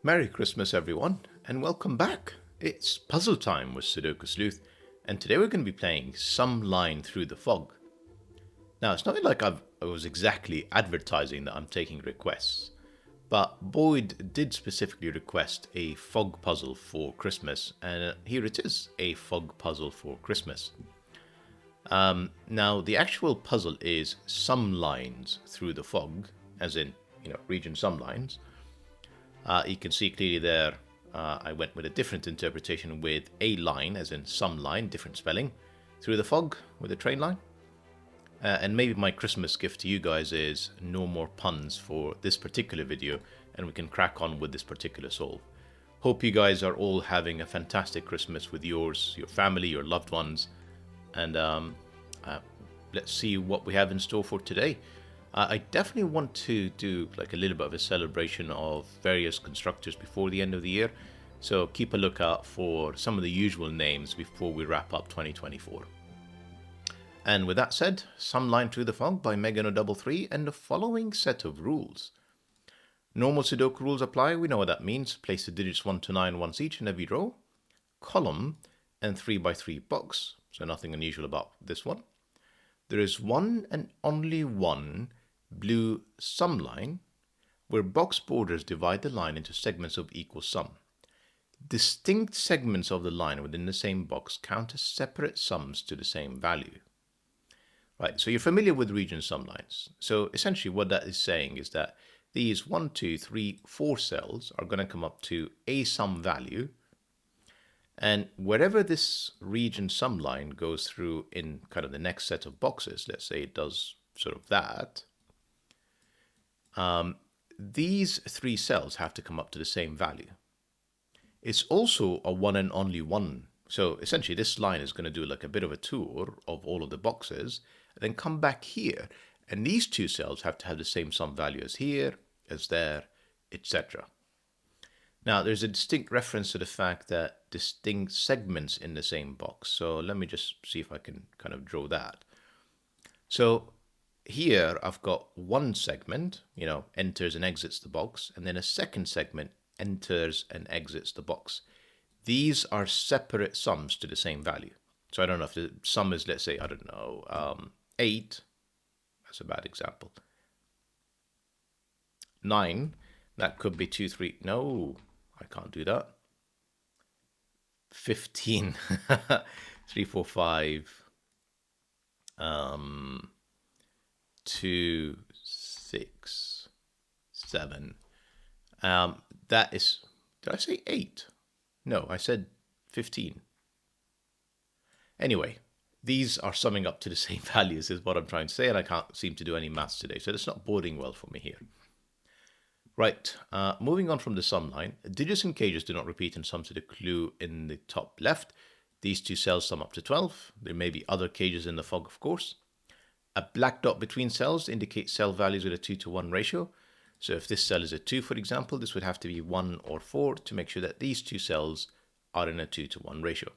Merry Christmas, everyone, and welcome back. It's puzzle time with Sudoku Sleuth, and today we're going to be playing Some Line Through the Fog. Now, it's not like I was exactly advertising that I'm taking requests, but Boyd did specifically request a fog puzzle for Christmas, and here it is, a fog puzzle for Christmas. Now, the actual puzzle is some lines through the fog, as in, region some lines. You can see clearly there, I went with a different interpretation with a line, as in some line, different spelling, through the fog with a train line. And maybe my Christmas gift to you guys is no more puns for this particular video, and we can crack on with this particular solve. Hope you guys are all having a fantastic Christmas with yours, your family, your loved ones, and let's see what we have in store for today. I definitely want to do like a little bit of a celebration of various constructors before the end of the year, so keep a lookout for some of the usual names before we wrap up 2024. And with that said, Some Line Through the Fog by Meggen033 and the following set of rules. Normal Sudoku rules apply, we know what that means. Place the digits 1 to 9 once each in every row, column, and 3x3 box, so nothing unusual about this one. There is one and only one blue sum line where box borders divide the line into segments of equal sum. Distinct segments of the line within the same box count as separate sums to the same value. Right, so you're familiar with region sum lines. So essentially what that is saying is that these 1, 2, 3, 4 cells are going to come up to a sum value, and wherever this region sum line goes through in kind of the next set of boxes, let's say it does sort of that, these 3 cells have to come up to the same value. It's also a one and only one. So essentially this line is going to do like a bit of a tour of all of the boxes, and then come back here, and these 2 cells have to have the same sum value as here, as there, etc. Now, there's a distinct reference to the fact that distinct segments in the same box. So let me just see if I can kind of draw that. So here I've got one segment, enters and exits the box, and then a second segment enters and exits the box. These are separate sums to the same value. So I don't know if the sum is, let's say, 8. That's a bad example. 9. That could be 2, 3. No, I can't do that. 15. 3, 4, 5. 2, 6, 7. That is, did I say 8? No, I said 15. Anyway, these are summing up to the same values is what I'm trying to say, and I can't seem to do any maths today, so it's not boding well for me here. Right, moving on from the sum line, digits and cages do not repeat in sum to the clue in the top left. These 2 cells sum up to 12. There may be other cages in the fog, of course. A black dot between cells indicates cell values with a 2 to 1 ratio. So if this cell is a 2, for example, this would have to be 1 or 4 to make sure that these 2 cells are in a 2 to 1 ratio.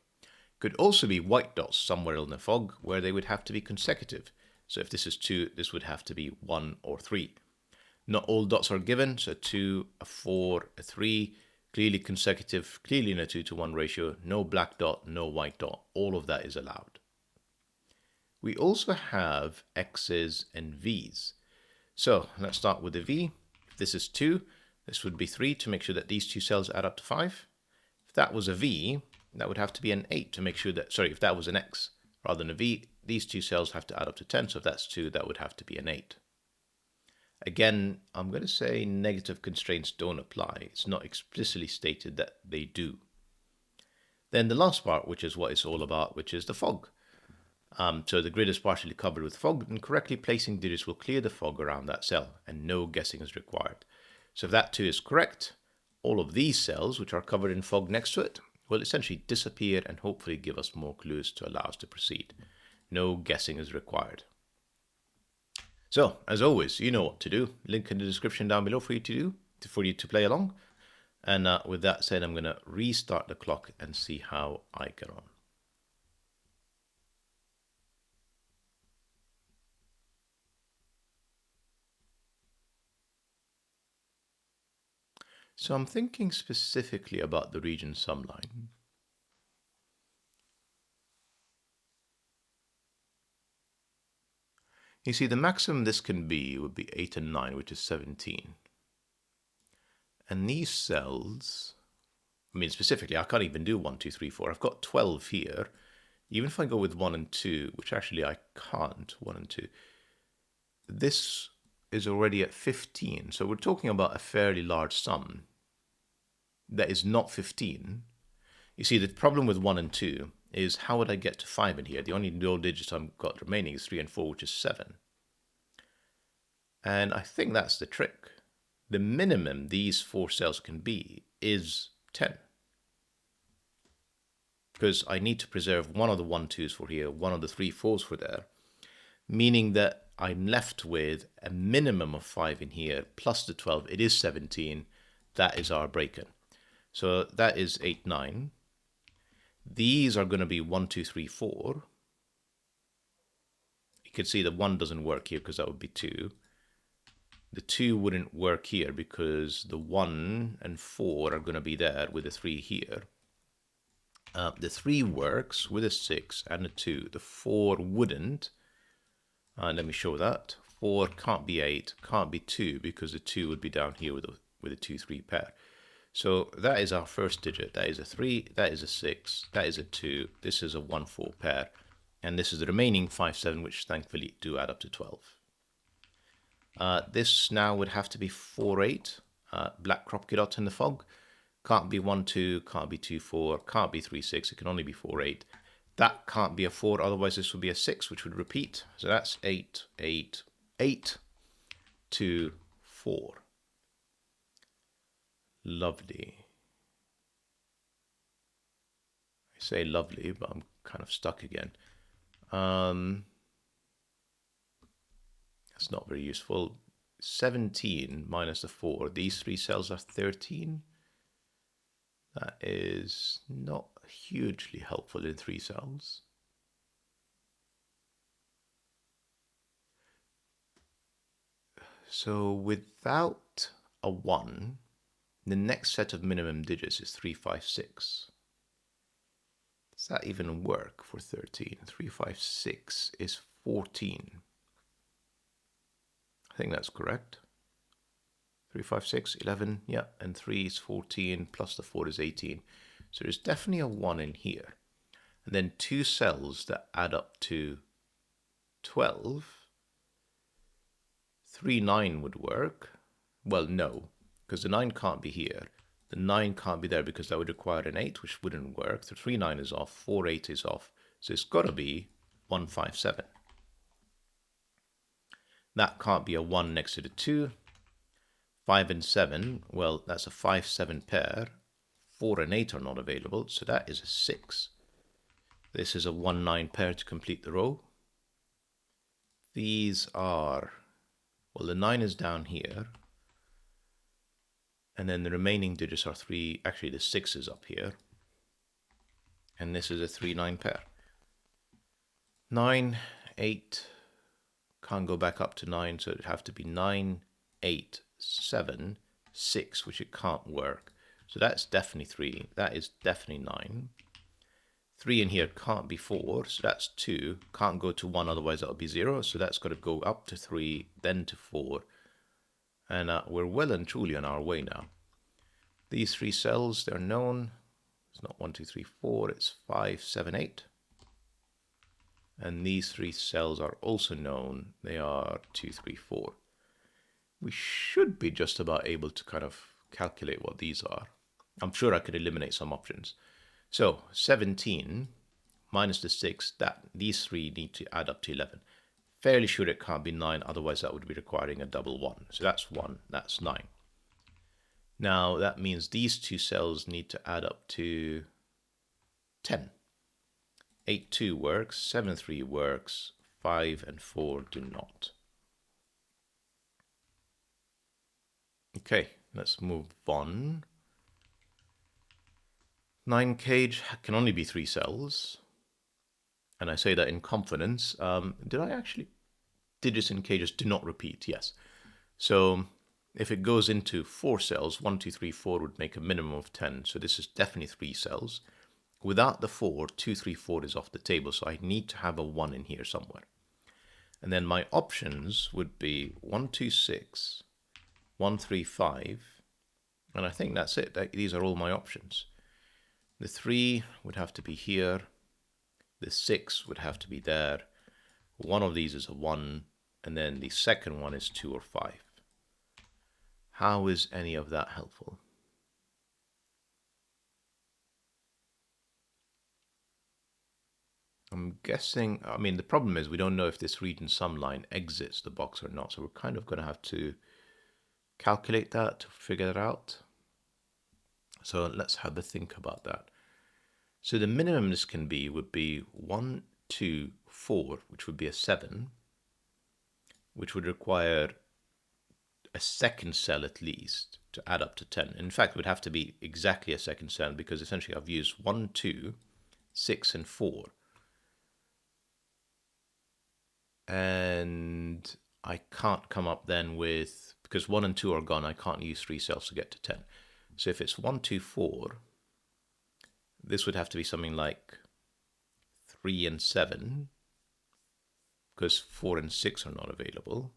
Could also be white dots somewhere in the fog where they would have to be consecutive. So if this is 2, this would have to be 1 or 3. Not all dots are given, so 2, a 4, a 3, clearly consecutive, clearly in a 2 to 1 ratio, no black dot, no white dot, all of that is allowed. We also have X's and V's. So let's start with the V. If this is 2, this would be 3 to make sure that these 2 cells add up to 5. If that was a V, that would have to be an 8 to make sure that, if that was an X rather than a V, these 2 cells have to add up to 10. So if that's 2, that would have to be an 8. Again, I'm going to say negative constraints don't apply. It's not explicitly stated that they do. Then the last part, which is what it's all about, which is the fog. So the grid is partially covered with fog, and correctly placing digits will clear the fog around that cell, and no guessing is required. So if that too is correct, all of these cells, which are covered in fog next to it, will essentially disappear and hopefully give us more clues to allow us to proceed. No guessing is required. So, as always, you know what to do. Link in the description down below for you to play along. And with that said, I'm going to restart the clock and see how I get on. So I'm thinking specifically about the region sumline. You see, the maximum this can be would be 8 and 9, which is 17. And these cells, I mean, specifically, I can't even do 1, 2, 3, 4. I've got 12 here. Even if I go with 1 and 2, which actually I can't, 1 and 2, this is already at 15. So we're talking about a fairly large sum that is not 15. You see, the problem with 1 and 2 is how would I get to 5 in here? The only dual digits I've got remaining is 3 and 4, which is 7. And I think that's the trick. The minimum these 4 cells can be is 10. Because I need to preserve one of the 1, 2s for here, one of the 3, 4s for there, meaning that I'm left with a minimum of 5 in here, plus the 12, it is 17. That is our break-in. So that is 8, 9. These are going to be 1, 2, 3, 4. You can see that 1 doesn't work here because that would be 2. The 2 wouldn't work here because the 1 and 4 are going to be there with the 3 here. The 3 works with a 6 and a 2. The 4 wouldn't. Let me show that. 4 can't be 8, can't be 2 because the 2 would be down here with a 2, 3 pair. So that is our first digit. That is a 3, that is a 6, that is a 2. This is a 1, 4 pair. And this is the remaining 5, 7, which thankfully do add up to 12. This now would have to be 4, 8. Black Kropke dot in the fog. Can't be 1, 2, can't be 2, 4, can't be 3, 6. It can only be 4, 8. That can't be a 4, otherwise this would be a 6, which would repeat. So that's 8, 8, 8, 2, 4. Lovely. I say lovely, but I'm kind of stuck again. That's not very useful. 17 minus the 4. These 3 cells are 13. That is not hugely helpful in 3 cells. So without a 1, the next set of minimum digits is 3, 5, 6. Does that even work for 13? 3, 5, 6 is 14. I think that's correct. 3, 5, 6, 11, yeah, and 3 is 14, plus the 4 is 18. So there's definitely a 1 in here. And then 2 cells that add up to 12. 3, 9 would work. Well, no, because the 9 can't be here. The 9 can't be there because that would require an 8, which wouldn't work. So 3, 9 is off, 4, 8 is off. So it's got to be 1, 5, 7. That can't be a 1 next to the 2. 5 and 7, well, that's a 5, 7 pair. 4 and 8 are not available, so that is a 6. This is a 1, 9 pair to complete the row. These are, well, the 9 is down here. And then the remaining digits are 3, actually the 6 is up here. And this is a 3, 9 pair. 9, 8, can't go back up to 9, so it'd have to be 9, 8, 7, 6, which it can't work. So that's definitely 3. That is definitely 9. 3 in here can't be 4, so that's 2. Can't go to 1, otherwise that'll be 0. So that's got to go up to 3, then to 4. And we're well and truly on our way now. These 3 cells, they're known. It's not 1, 2, 3, 4. It's 5, 7, 8. And these 3 cells are also known. They are 2, 3, 4. We should be just about able to kind of calculate what these are. I'm sure I could eliminate some options. So 17 minus the 6, these 3 need to add up to 11. Fairly sure it can't be 9, otherwise that would be requiring a double 1. So that's 1, that's 9. Now that means these 2 cells need to add up to 10. 8, 2 works, 7, 3 works, 5 and 4 do not. Okay, let's move on. 9 cage can only be 3 cells. And I say that in confidence. Did I actually? Digits in cages do not repeat, yes. So if it goes into 4 cells, 1, 2, 3, 4 would make a minimum of 10. So this is definitely 3 cells. Without the 4, 2, 3, 4 is off the table. So I need to have a 1 in here somewhere. And then my options would be 1, 2, 6, 1, 3, 5. And I think that's it. These are all my options. The 3 would have to be here. The 6 would have to be there. One of these is a 1. And then the second one is 2 or 5. How is any of that helpful? I'm guessing, I mean, the problem is we don't know if this region sumline exits the box or not. So we're kind of going to have to calculate that to figure it out. So let's have a think about that. So the minimum this can be would be 1, 2, 4, which would be a 7, which would require a second cell at least to add up to 10. In fact, it would have to be exactly a second cell because essentially I've used 1, 2, 6, and 4. And I can't come up then with, because 1 and 2 are gone, I can't use 3 cells to get to 10. So if it's 1, 2, 4, this would have to be something like 3 and 7, because 4 and 6 are not available.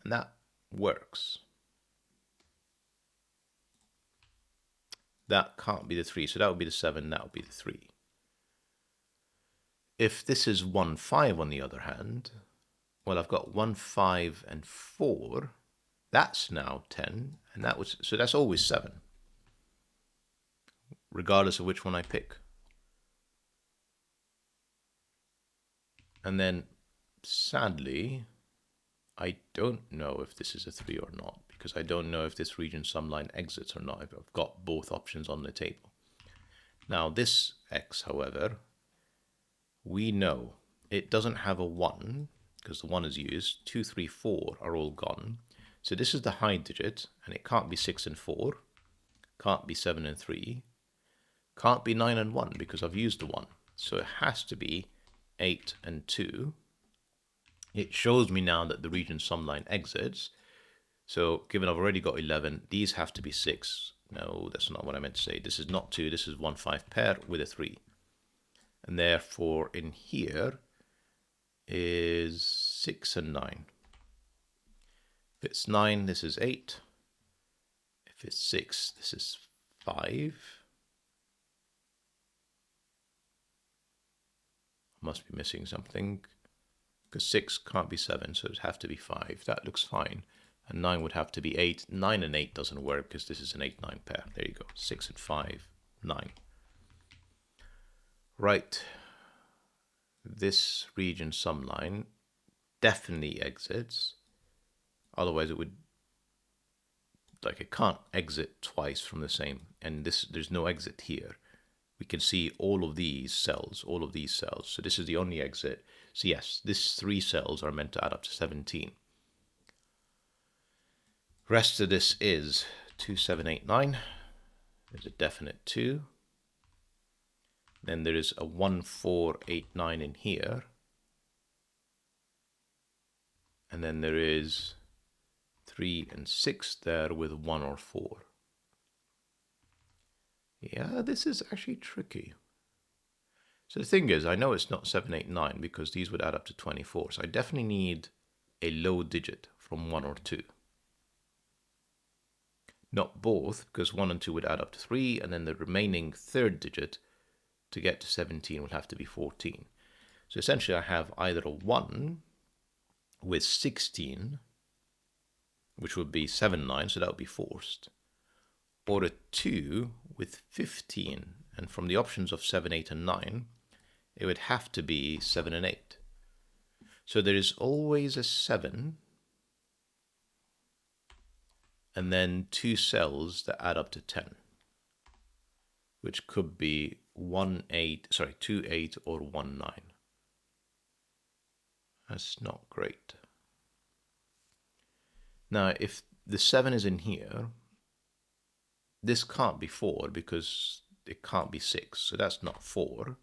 And that works. That can't be the 3, so that would be the 7, that would be the 3. If this is 1, 5 on the other hand, well, I've got 1, 5, and 4. That's now 10, and that was, so that's always 7, regardless of which one I pick. And then, sadly, I don't know if this is a 3 or not, because I don't know if this region sumline exits or not. I've got both options on the table. Now, this X, however, we know it doesn't have a 1, because the 1 is used. 2, 3, 4 are all gone. So this is the high digit, and it can't be 6 and 4, can't be 7 and 3, can't be 9 and 1, because I've used the 1. So it has to be 8 and 2. It shows me now that the region sumline exits. So given I've already got 11, these have to be 6. No, that's not what I meant to say. This is not 2, this is 1, 5 pair with a 3. And therefore in here is 6 and 9. If it's 9, this is 8. If it's 6, this is 5. I must be missing something, because 6 can't be 7, so it would have to be 5. That looks fine. And 9 would have to be 8. 9 and 8 doesn't work because this is an 8-9 pair. There you go. 6 and 5, 9. Right. This region sumline definitely exits. Otherwise it would, like, it can't exit twice from the same. And there's no exit here. We can see all of these cells, So this is the only exit. So yes, these 3 cells are meant to add up to 17. Rest of this is 2, 7, 8, 9. There's a definite 2. Then there is a 1, 4, 8, 9 in here. And then there is 3 and 6 there with 1 or 4. Yeah, this is actually tricky. So the thing is, I know it's not 7, 8, 9 because these would add up to 24. So I definitely need a low digit from 1 or 2. Not both, because 1 and 2 would add up to 3, and then the remaining third digit to get to 17 would have to be 14. So essentially I have either a 1 with 16, which would be 7, 9, so that would be forced, or a 2 with 15, and from the options of 7, 8, and 9, it would have to be 7 and 8. So there is always a 7, and then 2 cells that add up to 10, which could be 2, 8, or 1, 9. That's not great. Now, if the 7 is in here, this can't be 4 because it can't be 6, so that's not 4.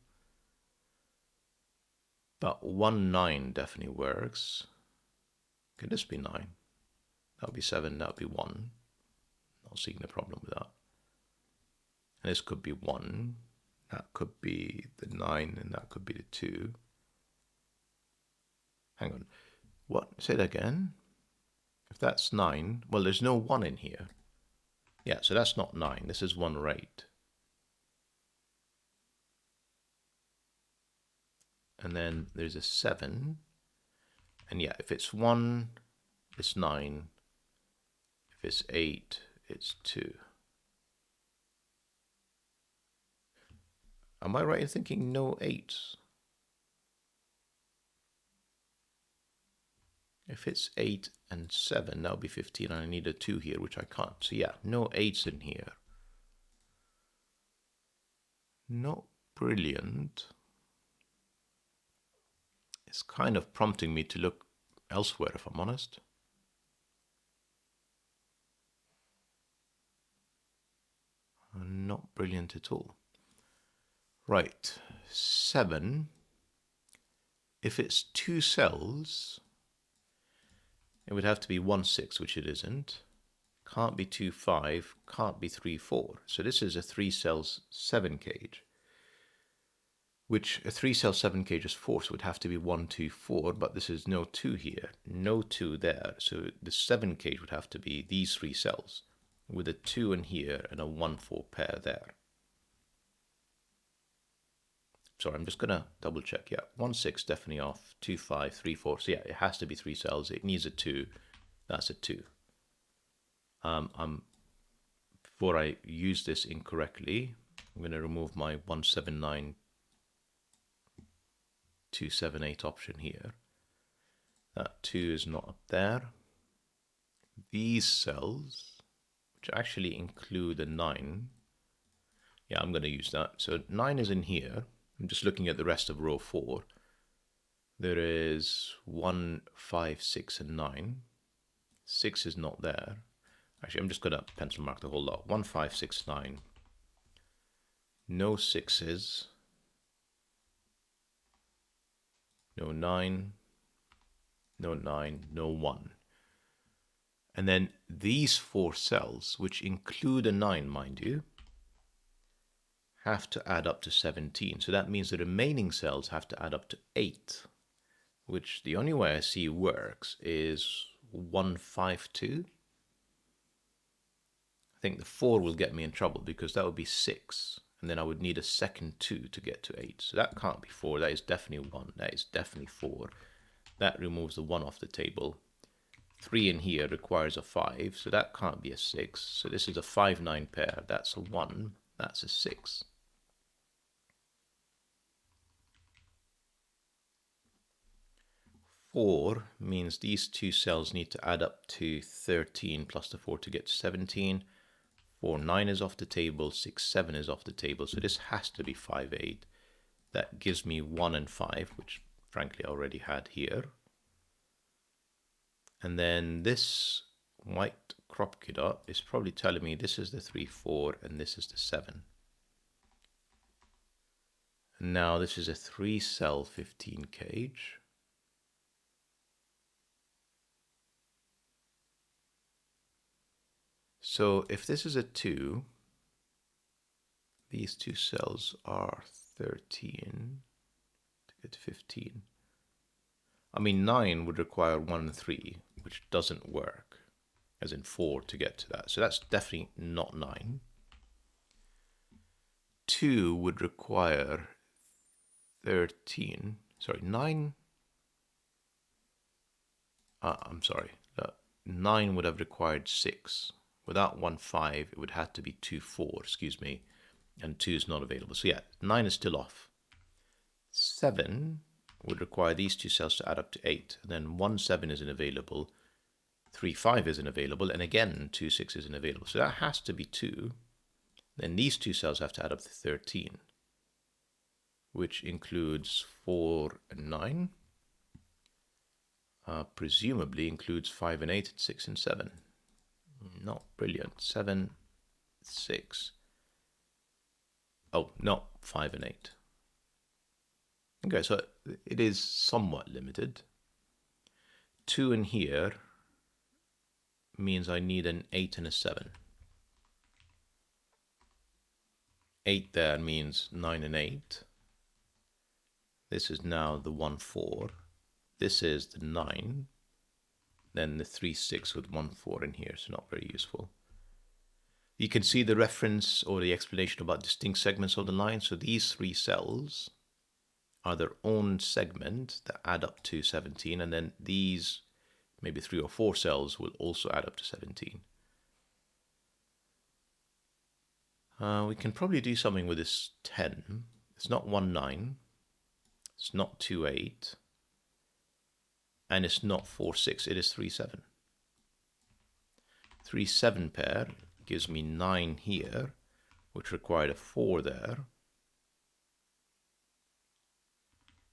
But 1, 9 definitely works. Could this be 9? That would be 7, that would be 1. Not seeing the problem with that. And this could be 1. That could be the 9, and that could be the 2. Hang on. What? Say that again. If that's 9, well, there's no 1 in here. Yeah, so that's not 9. This is 1 or 8. And then there's a 7. And yeah, if it's 1, it's 9. If it's 8, it's 2. Am I right in thinking no 8s? If it's 8 and 7, that would be 15, and I need a 2 here, which I can't. So yeah, no 8s in here. Not brilliant. It's kind of prompting me to look elsewhere, if I'm honest. Not brilliant at all. Right, 7. If it's 2 cells, it would have to be 1, 6, which it isn't. Can't be 2, 5, can't be 3, 4. So this is a 3 cells 7 cage, which a 3 cell 7 cage is 4, so it would have to be 1, 2, 4, but this is no 2 here, no 2 there. So the 7 cage would have to be these 3 cells with a 2 in here and a 1, 4 pair there. Sorry, I'm just going to double check. Yeah, 1, 6 definitely off, 2, 5, 3, 4. So yeah, it has to be 3 cells. It needs a 2. That's a 2. Before I use this incorrectly, I'm going to remove my 179 278 option here. That 2 is not up there. These cells, which actually include a 9, yeah, I'm going to use that. So 9 is in here. I'm just looking at the rest of row 4. There is 1, 5, 6, and 9. 6 is not there. Actually, I'm just going to pencil mark the whole lot. 1, 5, 6, 9. No 6s. No 9. No 9. No 1. And then these 4 cells, which include a 9, mind you, have to add up to 17. So that means the remaining cells have to add up to 8, which the only way I see works is 1, 5, 2. I think the 4 will get me in trouble because that would be 6. And then I would need a second 2 to get to 8. So that can't be 4. That is definitely 1. That is definitely 4. That removes the 1 off the table. 3 in here requires a 5. So that can't be a 6. So this is a 5, 9 pair. That's a 1. That's a 6. Four means these 2 cells need to add up to 13 plus the 4 to get to 17. 4, 9 is off the table. 6, 7 is off the table. So this has to be 5, 8. That gives me 1 and 5, which frankly I already had here. And then this white crop kiddo is probably telling me this is the 3, 4, and this is the 7. And now this is a 3 cell 15 cage. So if this is a 2, these 2 cells are 13 to get to 15. I mean, 9 would require 1 and 3, which doesn't work, as in 4 to get to that. So that's definitely not 9. 2 would require 13. Sorry, 9. I'm sorry. 9 would have required 6. Without 1, 5, it would have to be 2, 4, excuse me, and 2 is not available. So yeah, 9 is still off. 7 would require these 2 cells to add up to 8, and then 1, 7 isn't available, 3, 5 isn't available, and again 2, 6 isn't available. So that has to be 2. Then these 2 cells have to add up to 13, which includes 4 and 9, presumably includes 5 and 8, 6 and 7. Not brilliant. 7, 6. Oh, no, 5 and 8. Okay, so it is somewhat limited. 2 in here means I need an 8 and a 7. 8 there means 9 and 8. This is now the 1, 4. This is the 9. Then the 3, 6 with 1, 4 in here, so not very useful. You can see the reference or the explanation about distinct segments of the line. So these 3 cells are their own segment that add up to 17, and then these maybe 3 or 4 cells will also add up to 17. We can probably do something with this 10. It's not 1, 9. It's not 2, 8. And it's not 4, 6. It is 3, 7. 3, 7 pair gives me 9 here, which required a 4 there.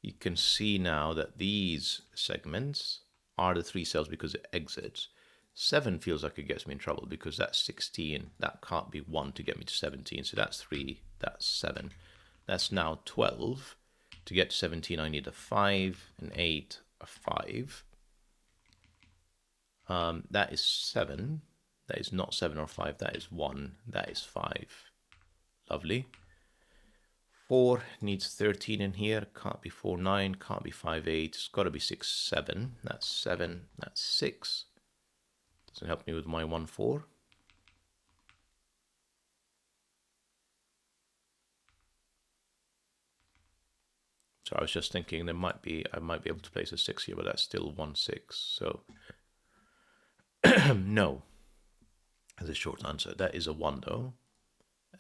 You can see now that these segments are the 3 cells because it exits. 7 feels like it gets me in trouble because that's 16. That can't be 1 to get me to 17. So that's 3, that's 7. That's now 12. To get to 17, I need a 5, an 8, a 5. That is 7. That is not 7 or 5. That is 1. That is 5. Lovely. 4 needs 13 in here. Can't be 4, 9. Can't be 5, 8. It's got to be 6, 7. That's 7. That's 6. Doesn't help me with my 1, 4. So I was just thinking I might be able to place a 6 here, but that's still 1, 6. So no, as a short answer. That is a 1 though,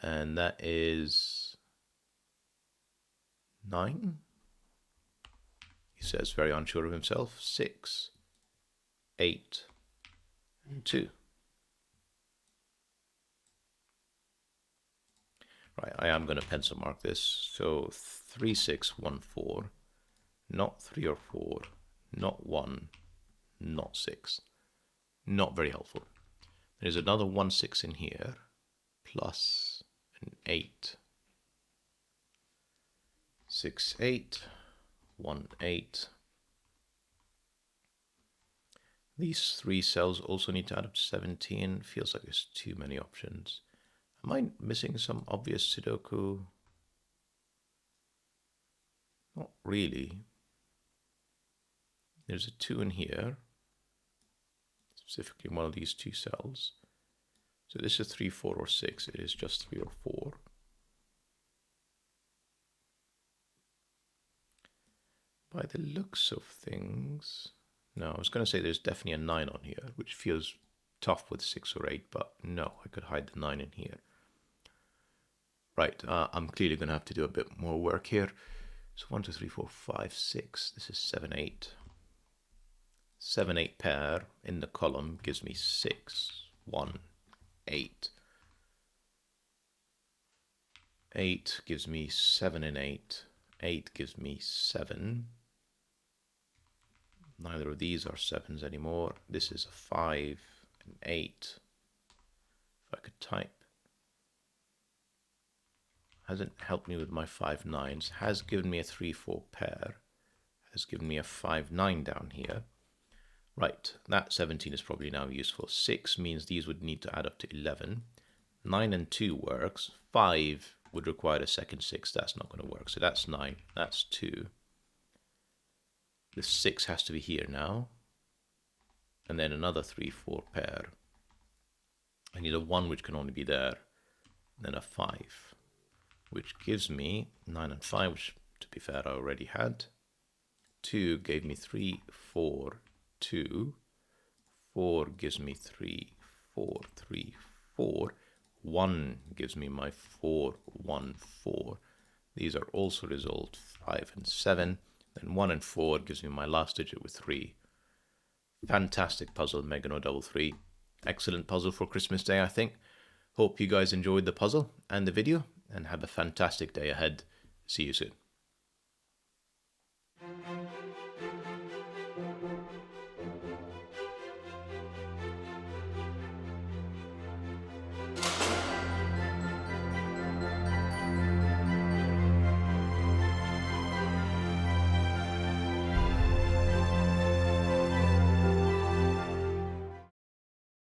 and that is 9. He says, very unsure of himself. 6, 8, and 2. Right, I am going to pencil mark this. So 3, 6, 1, 4, not 3 or 4, not 1, not 6. Not very helpful. There's another 1, 6 in here, plus an 8. 6, 8, 1, 8. These 3 cells also need to add up to 17. Feels like there's too many options. Am I missing some obvious Sudoku? Not really. There's a 2 in here, specifically one of these 2 cells. So this is 3, 4, or 6. It is just 3 or 4. By the looks of things, no, I was going to say there's definitely a 9 on here, which feels tough with 6 or 8, but no, I could hide the 9 in here. Right, I'm clearly going to have to do a bit more work here. So 1, 2, 3, 4, 5, 6. This is 7, 8. 7, 8 pair in the column gives me 6, 1, 8. 8 gives me 7 and 8. 8 gives me 7. Neither of these are 7s anymore. This is a 5 and 8. If I could type. Hasn't helped me with my 5, 9s. Has given me a 3, 4 pair. Has given me a 5, 9 down here. Right, that 17 is probably now useful. 6 means these would need to add up to 11. 9 and 2 works. 5 would require a second 6. That's not going to work. So that's 9. That's 2. The 6 has to be here now. And then another 3, 4 pair. I need a 1 which can only be there. And then a 5. Which gives me 9 and 5, which to be fair I already had. 2 gave me 3, 4, 2. 4 gives me 3, 4, 3, 4. 1 gives me my 4, 1, 4. These are also resolved 5 and 7. Then 1 and 4 gives me my last digit with 3. Fantastic puzzle, Meggen033. Excellent puzzle for Christmas Day, I think. Hope you guys enjoyed the puzzle and the video, and have a fantastic day ahead. See you soon.